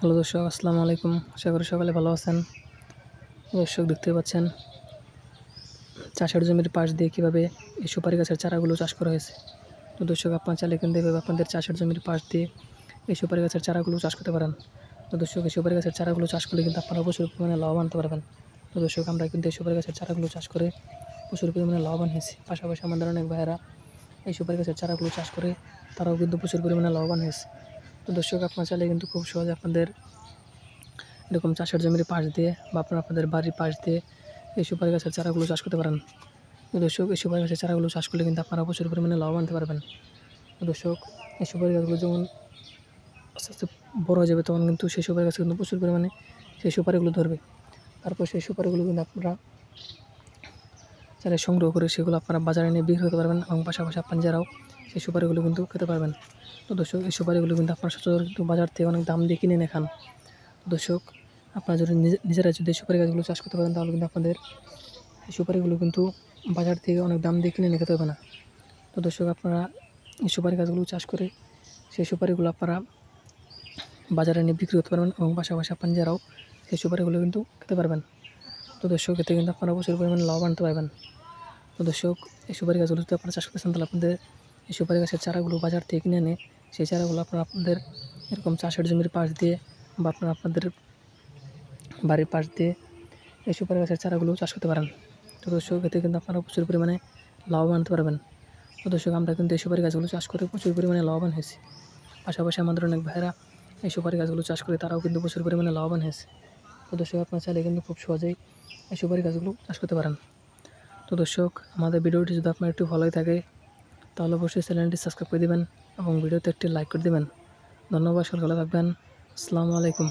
Hello দর্শক, আসসালামু আলাইকুম। আশা করি সকালে ভালো আছেন। দর্শক, দেখতে পাচ্ছেন চাষের জমির পাশ দিয়ে কীভাবে এই সুপারি গাছের চারাগুলো চাষ করা হয়েছে। তো দর্শক, আপনার চাইলে কিন্তু এভাবে আপনাদের চাষের জমির পাশ দিয়ে এই সুপারি গাছের চারাগুলো চাষ করতে পারেন। তো দর্শক, এই সুপারি গাছের চারাগুলো চাষ করলে কিন্তু আপনারা প্রচুর পরিমাণে লাভবান হতে পারবেন। তো দর্শক, আমরা কিন্তু এই সুপারি গাছের চারাগুলো চাষ করে প্রচুর পরিমাণে লাভবান হয়েছি। পাশাপাশি আমাদের অনেক ভাইয়েরা এই সুপারি গাছের চারাগুলো চাষ করে তারাও কিন্তু প্রচুর পরিমাণে লাভবান হয়েছে। তো দর্শক, আপনার চাইলে কিন্তু খুব সহজে আপনাদের এরকম চাষের জমির পাশ দিয়ে বা আপনাদের বাড়ির পাশ দিয়ে এই সুপারি গাছের চারাগুলো চাষ করতে পারেন। তো দর্শক, এই সুপারি গাছের চারাগুলো চাষ করলে কিন্তু আপনারা প্রচুর পরিমাণে লাভবান হতে পারবেন। তো দর্শক, এই সুপারি গাছগুলো যখন আস্তে আস্তে বড় হয়ে যাবে তখন কিন্তু সেই সুপারি গাছ কিন্তু প্রচুর পরিমাণে সেই সুপারিগুলো ধরবে। তারপর সেই সুপারিগুলো কিন্তু আপনারা চারা সংগ্রহ করে সেগুলো আপনারা বাজারে নিয়ে বিক্রি করতে পারবেন এবং পাশাপাশি আপনার যারাও সেই সুপারিগুলো কিন্তু খেতে পারবেন। তো দর্শক, এই সুপারিগুলো কিন্তু আপনারা সচরাচর কিন্তু বাজার থেকে অনেক দাম দিয়ে কিনে এনে খান। দর্শক, আপনারা যদি নিজেরা যদি সুপারি গাছগুলো চাষ করতে পারেন তাহলে কিন্তু আপনাদের এই সুপারিগুলো কিন্তু বাজার থেকে অনেক দাম দিয়ে কিনে নিয়ে খেতে হবে না। তো দর্শক, আপনারা এই সুপারি গাছগুলো চাষ করে সেই সুপারিগুলো আপনারা বাজারে নিয়ে বিক্রি করতে পারবেন এবং পাশাপাশি আপনার যারাও সেই সুপারিগুলো কিন্তু খেতে পারবেন। তো দর্শক, এতে কিন্তু আপনারা প্রচুর পরিমাণে লাভ আনতে পারবেন। তো দর্শক, এই সুপারি গাছগুলো যদি আপনারা চাষ করতে চান তাহলে আপনাদের এই সুপারি গাছের চারাগুলো বাজার থেকে কিনে এনে সেই চারাগুলো আপনারা আপনাদের এরকম চাষের জমির পাশ দিয়ে বা আপনাদের বাড়ির পাশ দিয়ে এই সুপারি গাছের চারাগুলো চাষ করতে পারেন। তো দর্শক, এতে কিন্তু আপনারা প্রচুর পরিমাণে লাভবান হতে পারবেন। তো দর্শক, আমরা কিন্তু এই সুপারি গাছগুলো চাষ করে প্রচুর পরিমাণে লাভবান হয়েছি। পাশাপাশি আমাদের অনেক ভাইয়েরা এই সুপারি গাছগুলো চাষ করে তারাও কিন্তু প্রচুর পরিমাণে লাভবান হয়েছে। তো দর্শক, আপনার চাইলে কিন্তু খুব সহজেই এই সুপারি গাছগুলো চাষ করতে পারেন। তো দর্শক, আমাদের ভিডিওটি যদি আপনার একটু ভালোই থাকে তাহলে অবশ্যই চ্যানেলটি সাবস্ক্রাইব করে দেবেন এবং ভিডিওতে একটি লাইক করে দেবেন। ধন্যবাদ, সকালে থাকবেন। আসসালামু আলাইকুম।